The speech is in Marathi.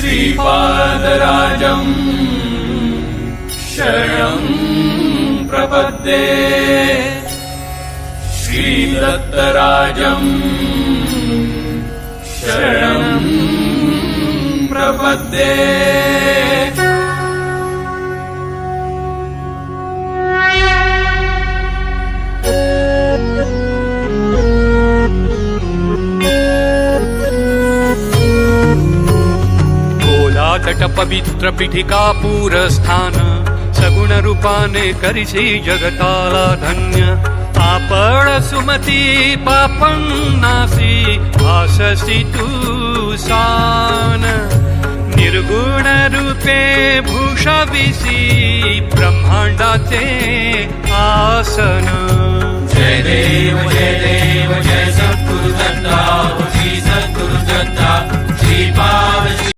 श्रीपादराजम् शरणं प्रपद्ये श्रीदत्तराजम् शरणं प्रपद्ये तट पवित्र पीठिका पूरस्थान सगुण रूपाने करिसी जगताला धन्य आपण सुमती पापन्नासी भाससी तू सान निर्गुण रूपे भूषविसी ब्रह्मांडाचे आसन जय देव जय देव जय